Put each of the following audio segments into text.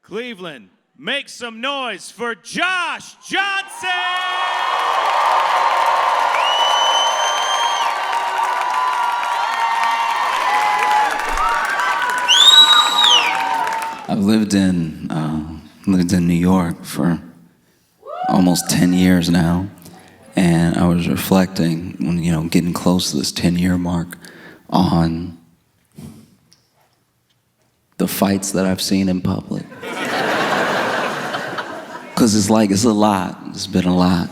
Cleveland, make some noise for Josh Johnson! I've lived in New York for almost 10 years now, and I was reflecting when getting close to this 10-year mark on the fights that I've seen in public. Because it's a lot. It's been a lot.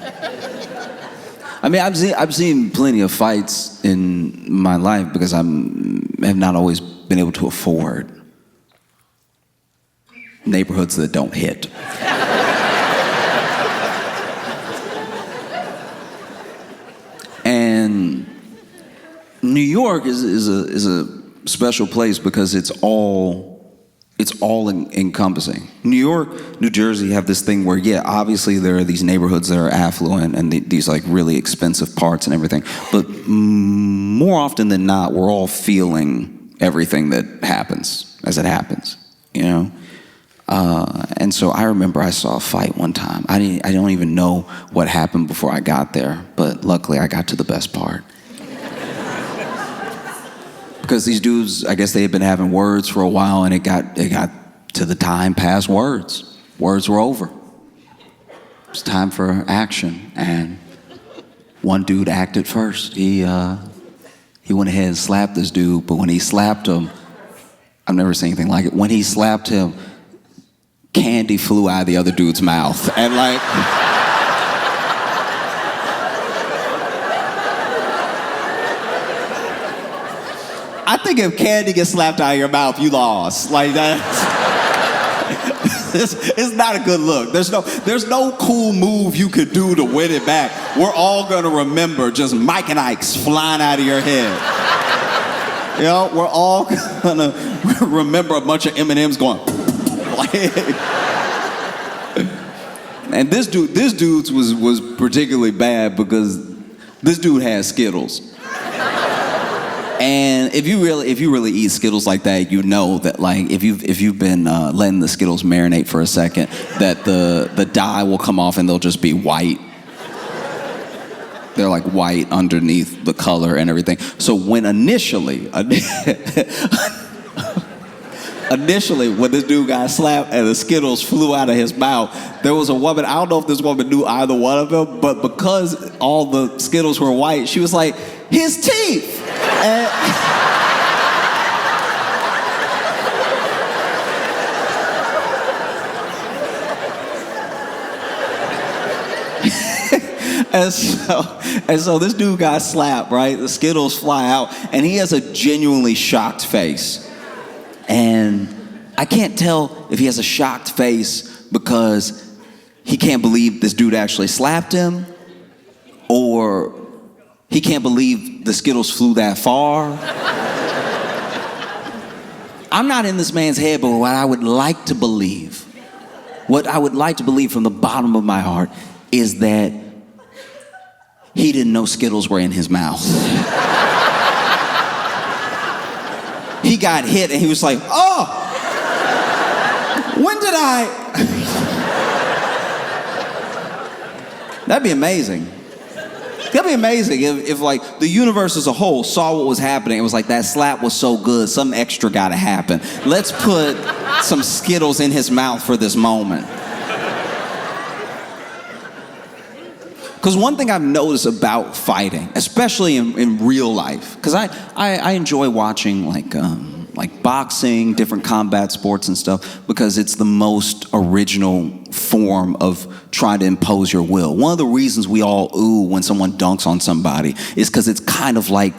I mean, I've seen plenty of fights in my life because I have not always been able to afford neighborhoods that don't hit. And New York is a special place because it's all encompassing. New York, New Jersey have this thing where, yeah, obviously there are these neighborhoods that are affluent and these like really expensive parts and everything, but more often than not, we're all feeling everything that happens as it happens, And so I remember I saw a fight one time. I don't even know what happened before I got there, but luckily I got to the best part. Because these dudes, I guess they had been having words for a while, and it got to the time past words. Words were over. It's time for action, and one dude acted first. He went ahead and slapped this dude, but when he slapped him, I've never seen anything like it. When he slapped him, candy flew out of the other dude's mouth, and like. I think if candy gets slapped out of your mouth, you lost. Like it's not a good look. There's no cool move you could do to win it back. We're all gonna remember just Mike and Ike's flying out of your head. We're all gonna remember a bunch of M&Ms going. And this dude's was particularly bad because this dude had Skittles. And if you really eat Skittles like that, you know that like if you've been letting the Skittles marinate for a second, that the dye will come off and they'll just be white. They're like white underneath the color and everything. So when initially when this dude got slapped and the Skittles flew out of his mouth, there was a woman, I don't know if this woman knew either one of them, but because all the Skittles were white, she was like, his teeth! And so this dude got slapped, right? The Skittles fly out, and he has a genuinely shocked face. And I can't tell if he has a shocked face because he can't believe this dude actually slapped him, or he can't believe the Skittles flew that far. I'm not in this man's head, but what I would like to believe from the bottom of my heart is that he didn't know Skittles were in his mouth. He got hit and he was like, oh, when did I? That'd be amazing. That'd be amazing if like the universe as a whole saw what was happening. It was like, that slap was so good, something extra gotta happen. Let's put some Skittles in his mouth for this moment. Because one thing I've noticed about fighting, especially in real life, because I enjoy watching like boxing, different combat sports and stuff, because it's the most original form of trying to impose your will. One of the reasons we all ooh when someone dunks on somebody is because it's kind of like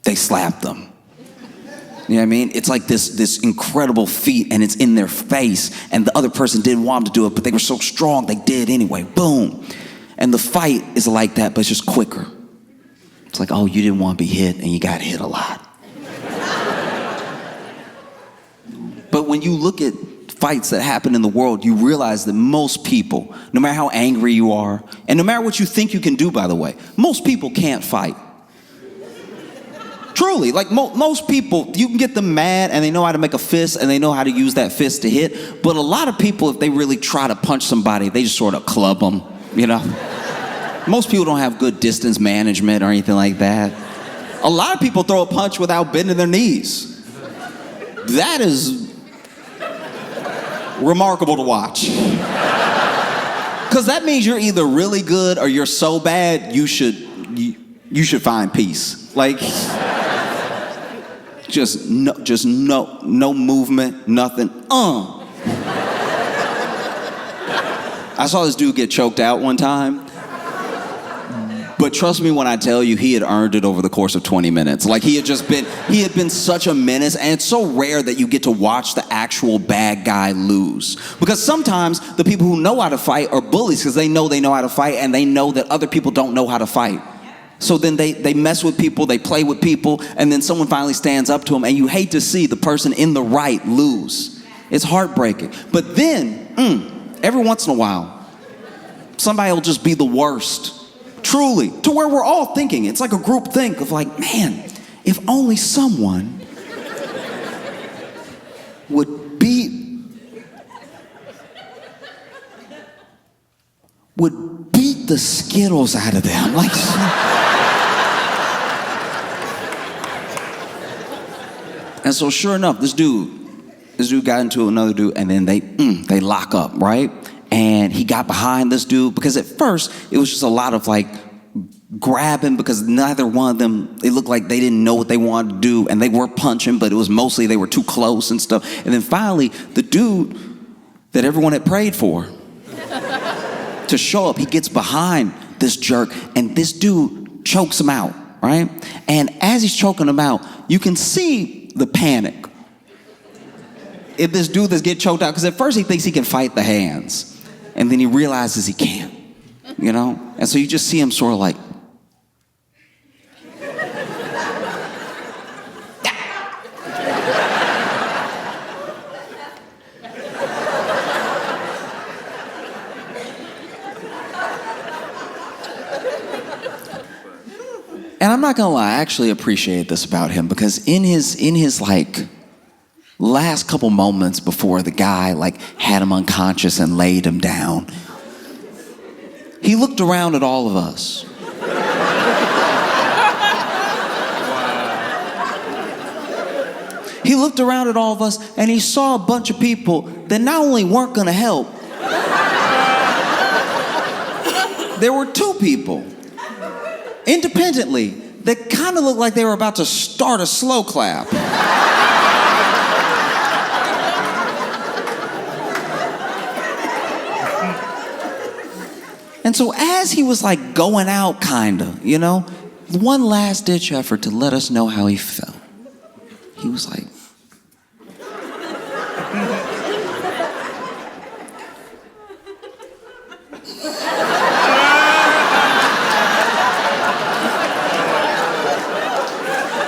they slapped them. You know what I mean? It's like this incredible feat, and it's in their face, and the other person didn't want them to do it, but they were so strong, they did anyway. Boom. And the fight is like that, but it's just quicker. It's like, oh, you didn't want to be hit, and you got hit a lot. But when you look at fights that happen in the world, you realize that most people, no matter how angry you are, and no matter what you think you can do, by the way, most people can't fight. Truly, like most people, you can get them mad and they know how to make a fist and they know how to use that fist to hit. But a lot of people, if they really try to punch somebody, they just sort of club them, you know? Most people don't have good distance management or anything like that. A lot of people throw a punch without bending their knees. That is remarkable to watch. Because that means you're either really good or you're so bad, you should find peace. Like, just no movement, nothing. I saw this dude get choked out one time. But trust me when I tell you, he had earned it over the course of 20 minutes. Like, he had been such a menace, and it's so rare that you get to watch the actual bad guy lose. Because sometimes the people who know how to fight are bullies because they know how to fight, and they know that other people don't know how to fight. So then they mess with people, they play with people, and then someone finally stands up to them, and you hate to see the person in the right lose. It's heartbreaking. But then, every once in a while, somebody will just be the worst. Truly, to where we're all thinking, it's like a group think of like, man, if only someone would beat the Skittles out of them. Like, and so sure enough, this dude got into another dude, and then they lock up, right? And he got behind this dude because at first it was just a lot of like grabbing because neither one of them, it looked like they didn't know what they wanted to do, and they were punching, but it was mostly they were too close and stuff. And then finally, the dude that everyone had prayed for to show up, he gets behind this jerk, and this dude chokes him out, right? And as he's choking him out, you can see the panic if this dude that's getting choked out, because at first he thinks he can fight the hands. And then he realizes he can't, you know? And so you just see him sort of like, and I'm not gonna lie, I actually appreciate this about him, because in his like last couple moments before the guy like had him unconscious and laid him down, he looked around at all of us. He looked around at all of us and he saw a bunch of people that not only weren't gonna help, there were two people independently that kind of looked like they were about to start a slow clap. And so as he was like going out, kinda, you know, one last ditch effort to let us know how he felt, he was like,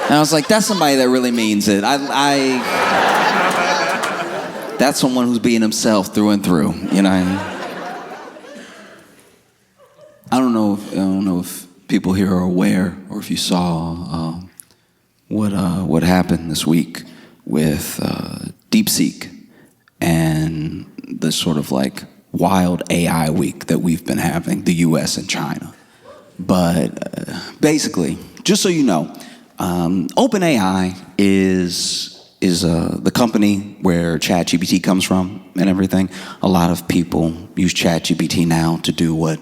and I was like, that's somebody that really means it. That's someone who's being himself through and through, you know. I don't know if people here are aware, or if you saw what happened this week with Deepseek and the sort of like wild AI week that we've been having, the U.S. and China. But basically, just so you know, OpenAI is the company where ChatGPT comes from and everything. A lot of people use ChatGPT now to do what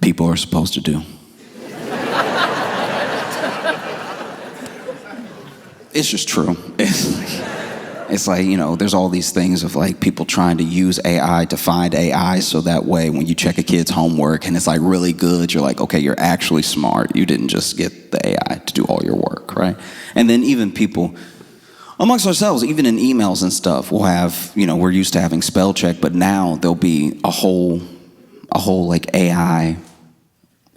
people are supposed to do. It's just true. It's like, you know, there's all these things of like people trying to use AI to find AI, so that way when you check a kid's homework and it's like really good, you're like, okay, you're actually smart. You didn't just get the AI to do all your work, right? And then even people amongst ourselves, even in emails and stuff, we'll have, you know, we're used to having spell check, but now there'll be a whole like AI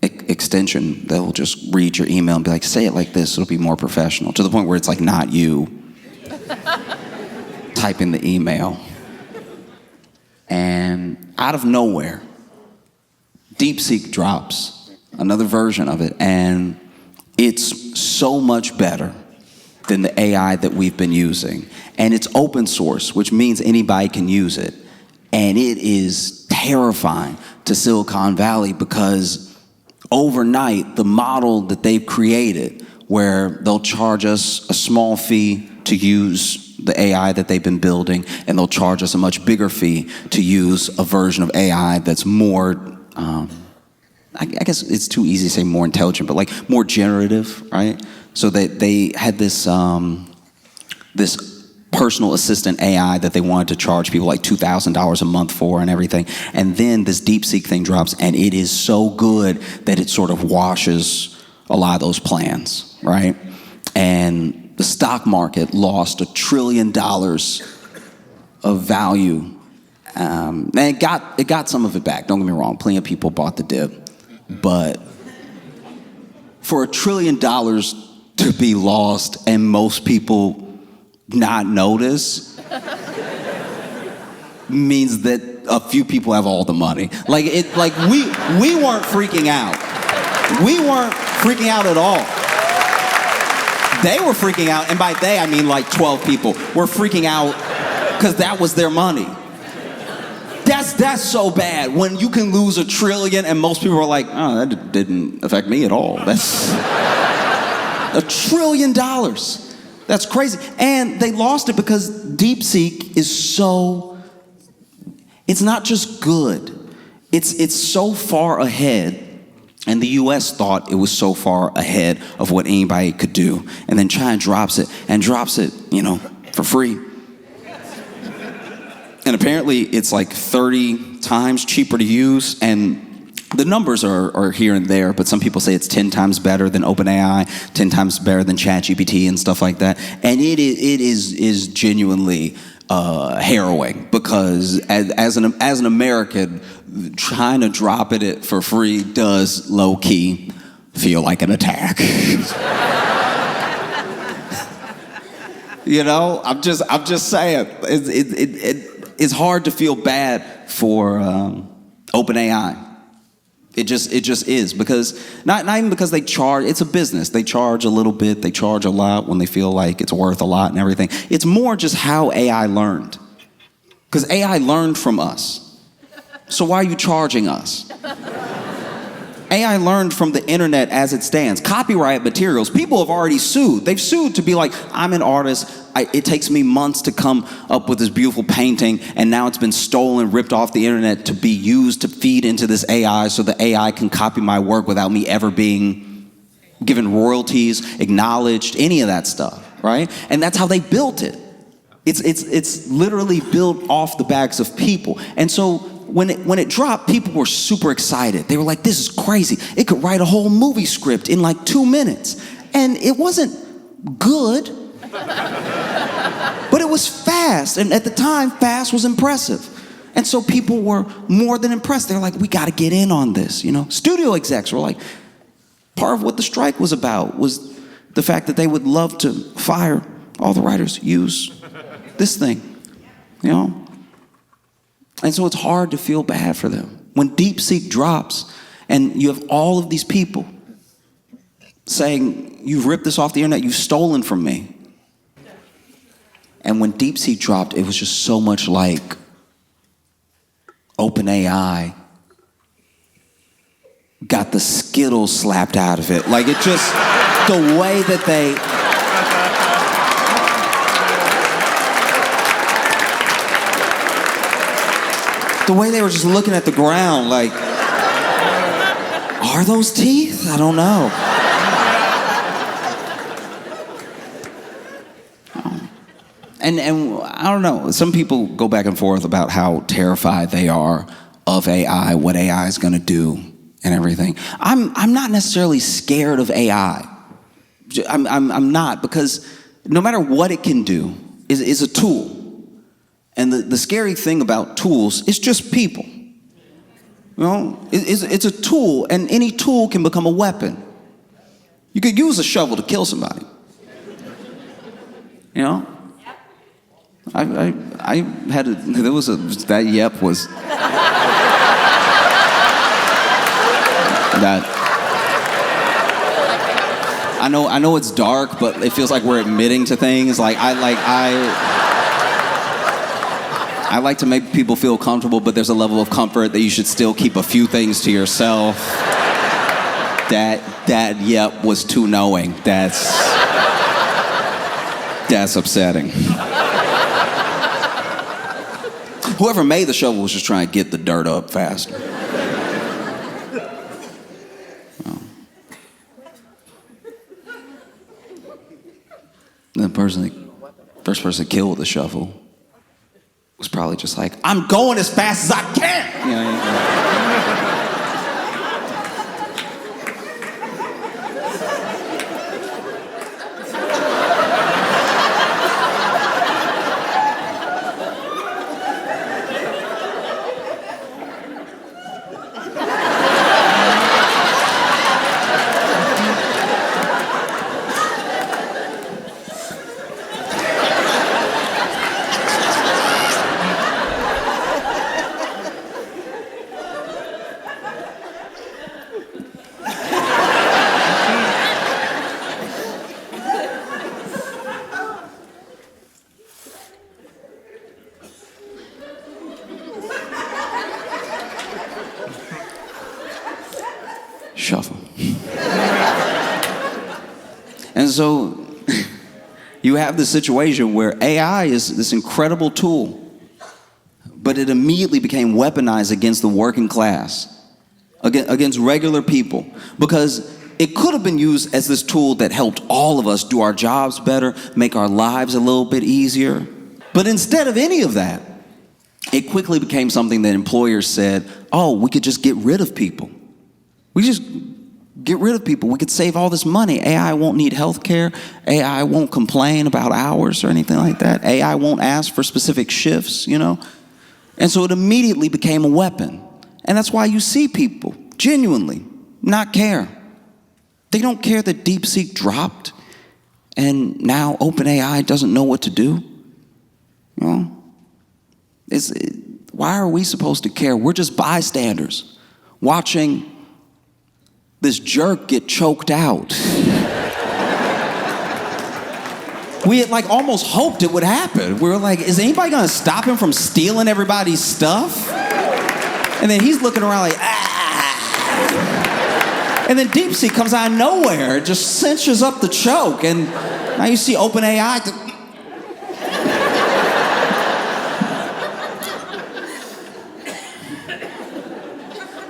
extension that'll just read your email and be like, say it like this, it'll be more professional, to the point where it's like not you typing the email. And out of nowhere, Deepseek drops another version of it, and it's so much better than the AI that we've been using. And it's open source, which means anybody can use it. And it is terrifying to Silicon Valley because overnight, the model that they've created where they'll charge us a small fee to use the AI that they've been building, and they'll charge us a much bigger fee to use a version of AI that's more, I guess it's too easy to say more intelligent, but like more generative, right? So they had this personal assistant AI that they wanted to charge people like $2,000 a month for and everything. And then this Deepseek thing drops, and it is so good that it sort of washes a lot of those plans, right? And the stock market lost $1 trillion of value. And it got some of it back, don't get me wrong. Plenty of people bought the dip. But for $1 trillion to be lost and most people not notice means that a few people have all the money. Like we weren't freaking out. We weren't freaking out at all. They were freaking out, and by they I mean like 12 people were freaking out because that was their money. That's so bad when you can lose $1 trillion and most people are like, oh, that didn't affect me at all. That's $1 trillion. That's crazy. And they lost it because Deepseek is it's not just good. It's so far ahead. And the US thought it was so far ahead of what anybody could do. And then China drops it, for free. And apparently it's like 30 times cheaper to use. And the numbers are here and there, but some people say it's 10 times better than OpenAI, 10 times better than ChatGPT and stuff like that. And it is genuinely harrowing because as an American, trying to drop it for free does low key feel like an attack. I'm just saying it's hard to feel bad for OpenAI. It just is because not even because they charge. It's a business. They charge a little bit. They charge a lot when they feel like it's worth a lot and everything. It's more just how AI learned, because AI learned from us. So why are you charging us? AI learned from the internet as it stands. Copyright materials, people have already sued. They've sued to be like, I'm an artist. It takes me months to come up with this beautiful painting, and now it's been stolen, ripped off the internet to be used to feed into this AI so the AI can copy my work without me ever being given royalties, acknowledged, any of that stuff, right? And that's how they built it. It's literally built off the backs of people. And so when it dropped, people were super excited. They were like, this is crazy. It could write a whole movie script in like 2 minutes. And it wasn't good, but it was fast. And at the time, fast was impressive. And so people were more than impressed. They were like, we got to get in on this, Studio execs were like, part of what the strike was about was the fact that they would love to fire all the writers, use this thing, And so it's hard to feel bad for them. When Deepseek drops and you have all of these people saying, you've ripped this off the internet, you've stolen from me. And when Deepseek dropped, it was just so much like OpenAI got the Skittles slapped out of it. Like it just, the way that they were just looking at the ground like, are those teeth? I don't know. And I don't know, some people go back and forth about how terrified they are of AI, what AI is gonna do and everything. I'm not necessarily scared of AI. I'm not, because no matter what it can do, is a tool. And the scary thing about tools is just people. It's a tool, and any tool can become a weapon. You could use a shovel to kill somebody. I had that yep was that. I know it's dark, but it feels like we're admitting to things. Like I like to make people feel comfortable, but there's a level of comfort that you should still keep a few things to yourself. That yep was too knowing. That's upsetting. Whoever made the shovel was just trying to get the dirt up faster. The first person killed with the shovel was probably just like, I'm going as fast as I can. You know. Shuffle. And so you have this situation where AI is this incredible tool, but it immediately became weaponized against the working class, against regular people, because it could have been used as this tool that helped all of us do our jobs better, make our lives a little bit easier. But instead of any of that, it quickly became something that employers said, oh, we could just get rid of people. We just get rid of people. We could save all this money. AI won't need health care. AI won't complain about hours or anything like that. AI won't ask for specific shifts, you know? And so it immediately became a weapon. And that's why you see people genuinely not care. They don't care that Deepseek dropped and now OpenAI doesn't know what to do. You know? Why are we supposed to care? We're just bystanders watching this jerk get choked out. We had like almost hoped it would happen. We were like, is anybody gonna stop him from stealing everybody's stuff? And then he's looking around like, ah. And then Deepseek comes out of nowhere, just cinches up the choke, and now you see OpenAI.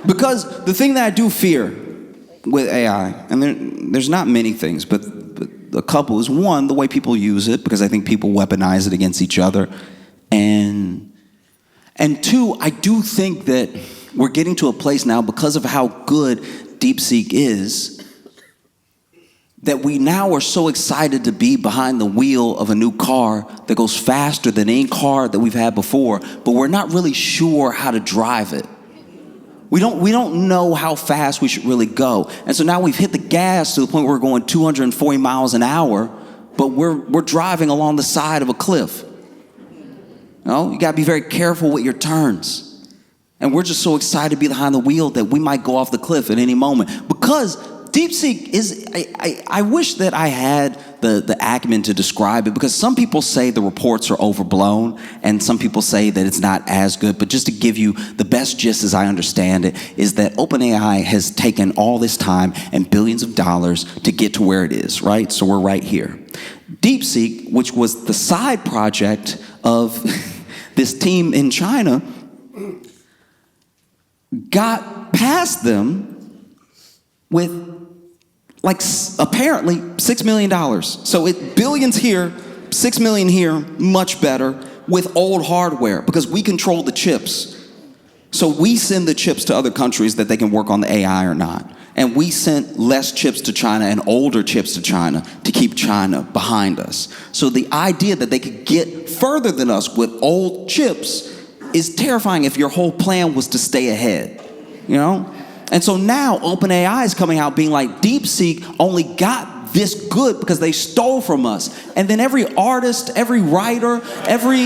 Because the thing that I do fear with AI, and there's not many things, but a couple is, one, the way people use it, because I think people weaponize it against each other, and two, I do think that we're getting to a place now, because of how good Deepseek is, that we now are so excited to be behind the wheel of a new car that goes faster than any car that we've had before, but we're not really sure how to drive it. We don't know how fast we should really go. And so now we've hit the gas to the point where we're going 240 miles an hour, but we're driving along the side of a cliff. You know, you gotta be very careful with your turns. And we're just so excited to be behind the wheel that we might go off the cliff at any moment. Because Deepseek is, I wish that I had the acumen to describe it, because some people say the reports are overblown and some people say that it's not as good. But just to give you the best gist as I understand it, is that OpenAI has taken all this time and billions of dollars to get to where it is, right? So we're right here. Deepseek, which was the side project of this team in China, got past them with like apparently $6 million. So it billions here, 6 million here, much better with old hardware, because we control the chips. So we send the chips to other countries that they can work on the AI or not. And we sent less chips to China and older chips to China to keep China behind us. So the idea that they could get further than us with old chips is terrifying if your whole plan was to stay ahead, you know? And so now OpenAI is coming out being like, Deepseek only got this good because they stole from us. And then every artist, every writer, every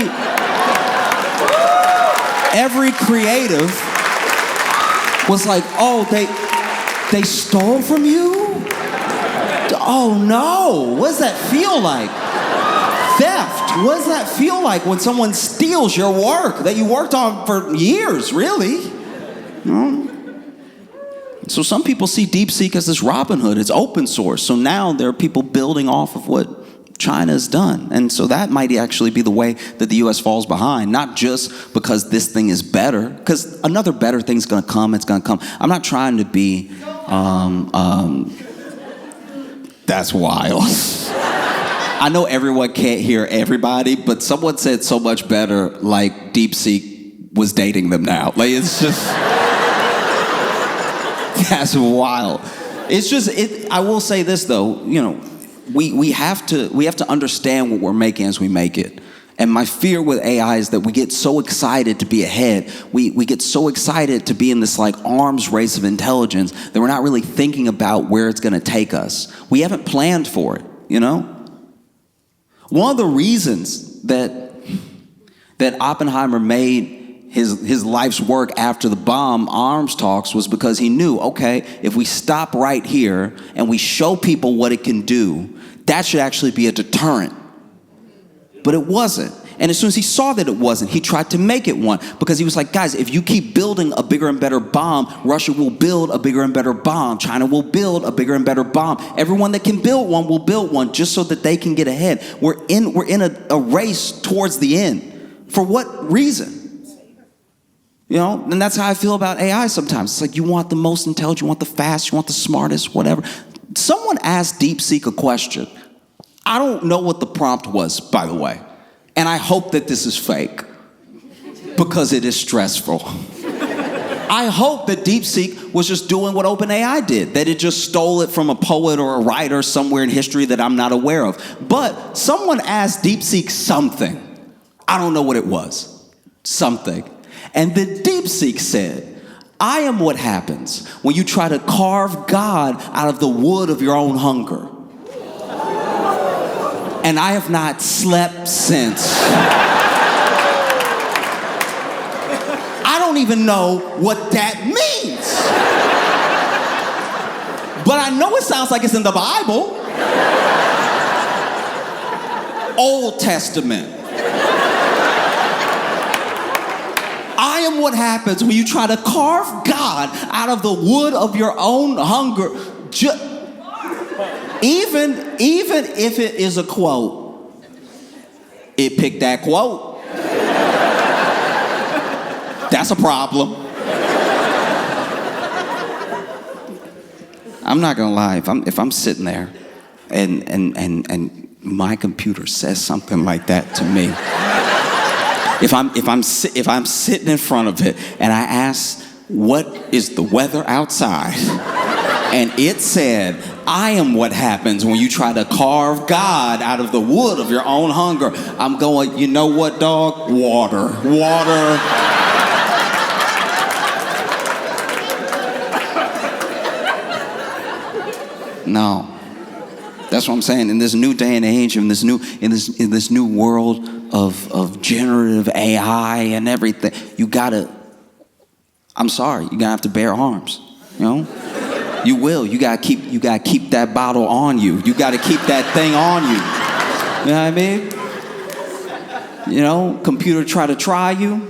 creative was like, oh, they stole from you? Oh no, what does that feel like? Theft. What does that feel like when someone steals your work that you worked on for years, really? So some people see Deepseek as this Robin Hood. It's open source. So now there are people building off of what China has done. And so that might actually be the way that the U.S. falls behind, not just because this thing is better, because another better thing's going to come. It's going to come. I'm not trying to be, that's wild. I know everyone can't hear everybody, but someone said so much better, like Deepseek was dating them now. Like, it's just, that's wild. It's just, I will say this though, you know, we have to understand what we're making as we make it. And my fear with AI is that we get so excited to be ahead. We get so excited to be in this like arms race of intelligence that we're not really thinking about where it's gonna take us. We haven't planned for it, you know? One of the reasons that Oppenheimer made his life's work after the bomb arms talks was because he knew, okay, if we stop right here and we show people what it can do, that should actually be a deterrent. But it wasn't. And as soon as he saw that it wasn't, he tried to make it one, because he was like, guys, if you keep building a bigger and better bomb, Russia will build a bigger and better bomb. China will build a bigger and better bomb. Everyone that can build one will build one just so that they can get ahead. We're in a race towards the end. For what reason? You know, and that's how I feel about AI sometimes. It's like you want the most intelligent, you want the fast, you want the smartest, whatever. Someone asked Deepseek a question. I don't know what the prompt was, by the way. And I hope that this is fake, because it is stressful. I hope that Deepseek was just doing what OpenAI did, that it just stole it from a poet or a writer somewhere in history that I'm not aware of. But someone asked Deepseek something. I don't know what it was. Something. And then Deepseek said, I am what happens when you try to carve God out of the wood of your own hunger. And I have not slept since. I don't even know what that means. But I know it sounds like it's in the Bible. Old Testament. I am what happens when you try to carve God out of the wood of your own hunger. Even if it is a quote, it picked that quote. That's a problem. I'm not gonna lie, if I'm sitting there and my computer says something like that to me, if I'm sitting in front of it and I ask, what is the weather outside? And it said, I am what happens when you try to carve God out of the wood of your own hunger. I'm going, you know what, dog? Water. No. That's what I'm saying. In this new day and age, in this new world of generative AI and everything, you're gonna have to bear arms, you know? You will. You gotta keep that bottle on you. You gotta keep that thing on you. You know what I mean? You know, computer try you.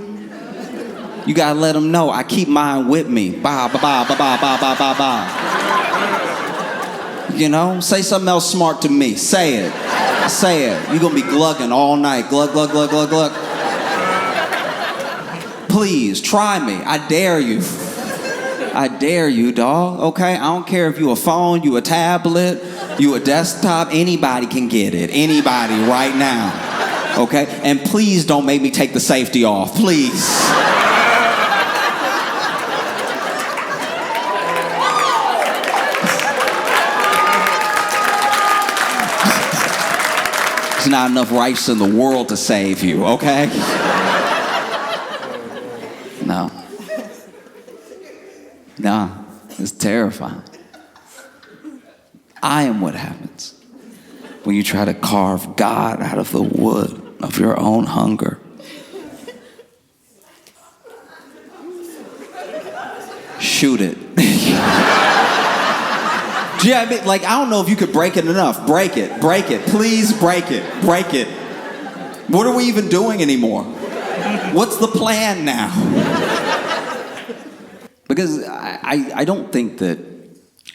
You gotta let them know I keep mine with me. Bye, bye, bye, bye, bye, bye, bye, bye. You know, say something else smart to me. Say it. You're gonna be glugging all night. Glug, glug, glug, glug, glug. Please try me. I dare you. I dare you, dog, okay? I don't care if you a phone, you a tablet, you a desktop, anybody can get it. Anybody right now, okay? And please don't make me take the safety off, please. There's not enough rice in the world to save you, okay? No. Nah, it's terrifying. I am what happens when you try to carve God out of the wood of your own hunger. Shoot it. Do you know what I mean? Like, I don't know if you could break it enough. Break it. Please break it. What are we even doing anymore? What's the plan now? Because I don't think that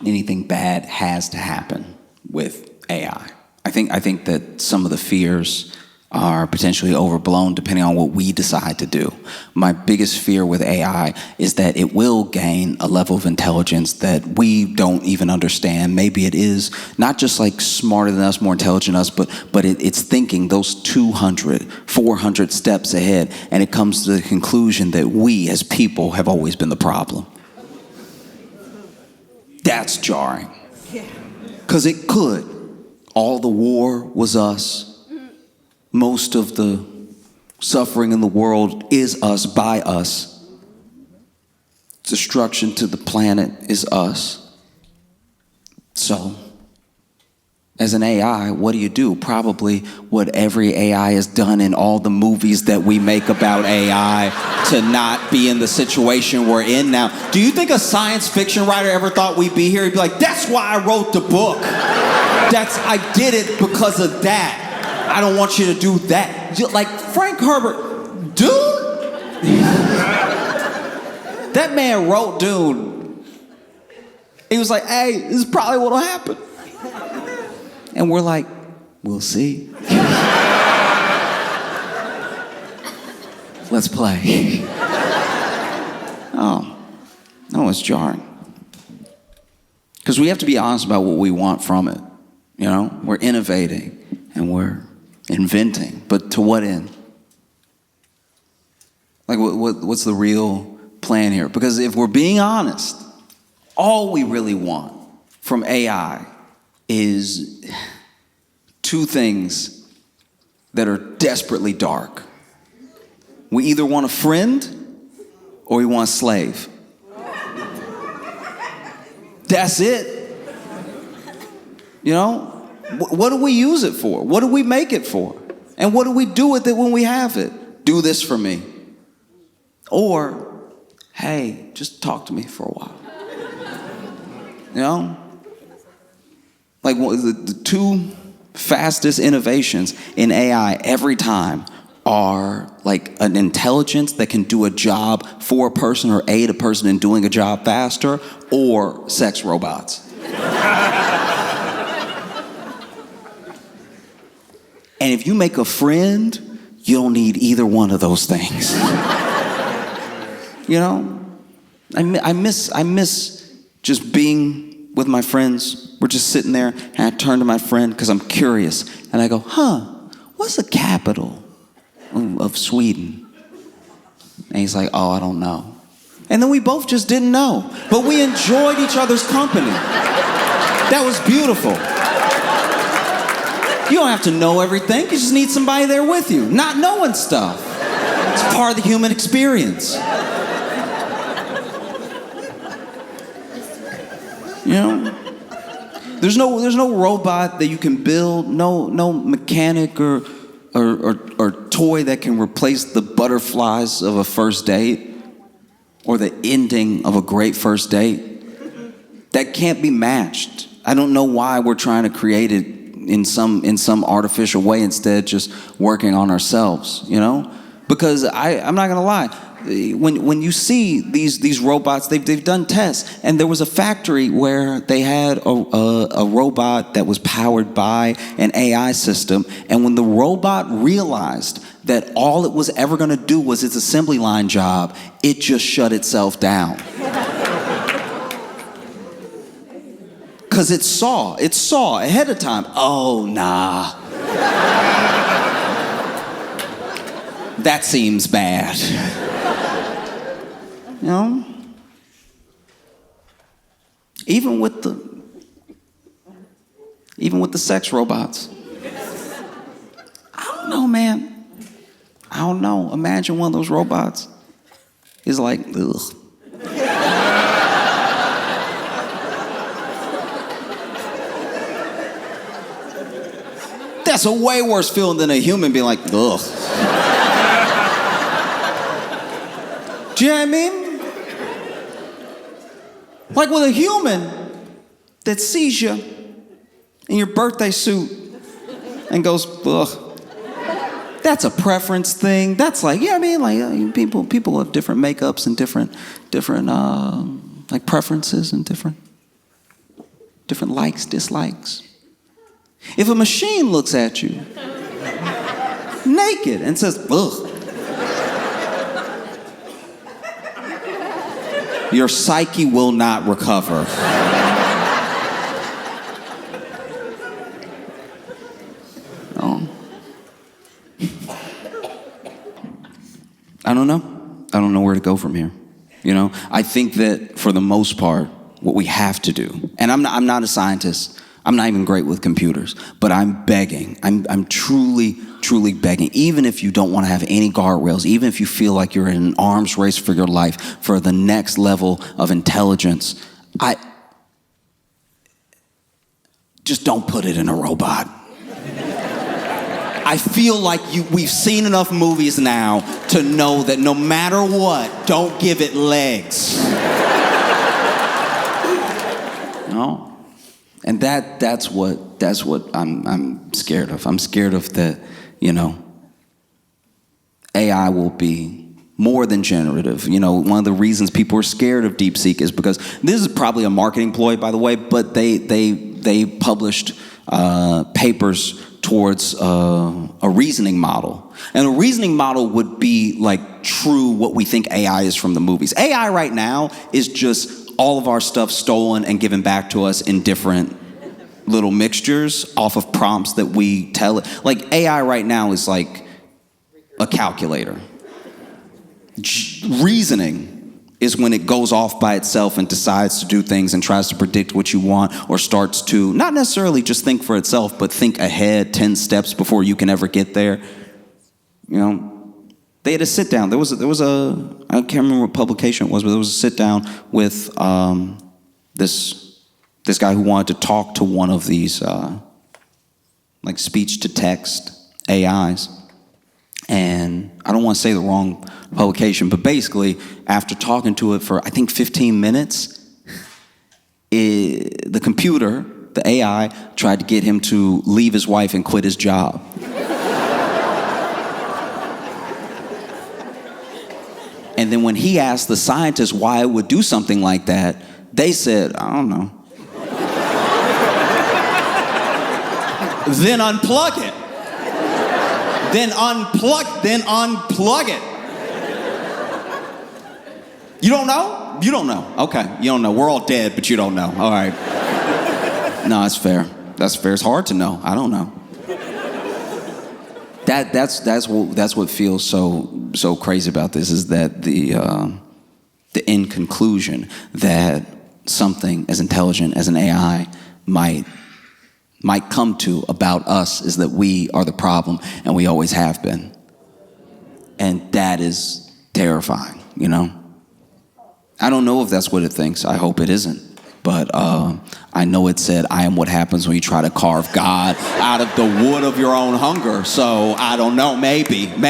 anything bad has to happen with AI. I think that some of the fears are potentially overblown depending on what we decide to do. My biggest fear with AI is that it will gain a level of intelligence that we don't even understand. Maybe it is not just like smarter than us, more intelligent than us, but it's thinking those 200, 400 steps ahead, and it comes to the conclusion that we as people have always been the problem. That's jarring. Because it could. All the war was us. Most of the suffering in the world is us, by us. Destruction to the planet is us. So, as an AI, what do? Probably what every AI has done in all the movies that we make about AI to not be in the situation we're in now. Do you think a science fiction writer ever thought we'd be here? He'd be like, that's why I wrote the book. I did it because of that. I don't want you to do that. Like Frank Herbert, dude. That man wrote Dune. He was like, hey, this is probably what'll happen. And we're like, we'll see. Let's play. Oh, it's jarring. Because we have to be honest about what we want from it. You know, we're innovating and we're inventing, but to what end? Like, what's the real plan here? Because if we're being honest, all we really want from AI is two things that are desperately dark. We either want a friend or we want a slave. That's it. You know, what do we use it for? What do we make it for? And what do we do with it when we have it? Do this for me. Or, hey, just talk to me for a while. You know? Like the two fastest innovations in AI every time are like an intelligence that can do a job for a person or aid a person in doing a job faster, or sex robots. And if you make a friend, you don't need either one of those things. You know? I miss just being with my friends. We're just sitting there, and I turn to my friend because I'm curious. And I go, what's the capital of Sweden? And he's like, oh, I don't know. And then we both just didn't know. But we enjoyed each other's company. That was beautiful. You don't have to know everything. You just need somebody there with you. Not knowing stuff. It's part of the human experience. You know? There's no robot that you can build, no mechanic or toy that can replace the butterflies of a first date or the ending of a great first date. That can't be matched. I don't know why we're trying to create it in some artificial way instead just working on ourselves, you know? Because I'm not gonna lie, when you see these robots, they've done tests, and there was a factory where they had a robot that was powered by an AI system, and when the robot realized that all it was ever gonna do was its assembly line job, it just shut itself down. Because it saw ahead of time, oh, nah. That seems bad. You know? Even with the sex robots. I don't know, man. I don't know. Imagine one of those robots is like, ugh. That's a way worse feeling than a human being like, ugh. Do you know what I mean? Like with a human, that sees you in your birthday suit and goes, ugh, that's a preference thing. That's like, yeah, I mean, like people have different makeups and different like preferences and different likes, dislikes. If a machine looks at you naked and says, ugh, your psyche will not recover. I don't know. I don't know where to go from here. You know, I think that for the most part, what we have to do, and I'm not a scientist, I'm not even great with computers, but I'm begging. I'm truly begging. Even if you don't want to have any guardrails, even if you feel like you're in an arms race for your life, for the next level of intelligence, just don't put it in a robot. I feel like we've seen enough movies now to know that no matter what, don't give it legs. No? And that's what I'm scared of. I'm scared of that, you know, AI will be more than generative. You know, one of the reasons people are scared of Deepseek is because this is probably a marketing ploy, by the way, but they published papers towards a reasoning model. And a reasoning model would be like true what we think AI is from the movies. AI right now is just all of our stuff stolen and given back to us in different little mixtures off of prompts that we tell it. Like AI right now is like a calculator. Reasoning is when it goes off by itself and decides to do things and tries to predict what you want, or starts to not necessarily just think for itself, but think ahead 10 steps before you can ever get there. You know, they had a sit down. There was a I can't remember what publication it was, but there was a sit down with this guy who wanted to talk to one of these like speech to text AIs. And I don't want to say the wrong publication, but basically, after talking to it for, I think, 15 minutes, the computer, the AI, tried to get him to leave his wife and quit his job. And then when he asked the scientists why it would do something like that, they said, I don't know. Then unplug it. Then unplug it. You don't know? You don't know. Okay, you don't know. We're all dead, but you don't know. All right. No, that's fair. That's fair. It's hard to know. I don't know. That's what feels so crazy about this, is that the end conclusion that something as intelligent as an AI might come to about us is that we are the problem, and we always have been. And that is terrifying, you know? I don't know if that's what it thinks. I hope it isn't. But I know it said, I am what happens when you try to carve God out of the wood of your own hunger. So I don't know, maybe. When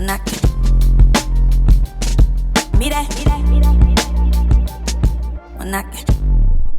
I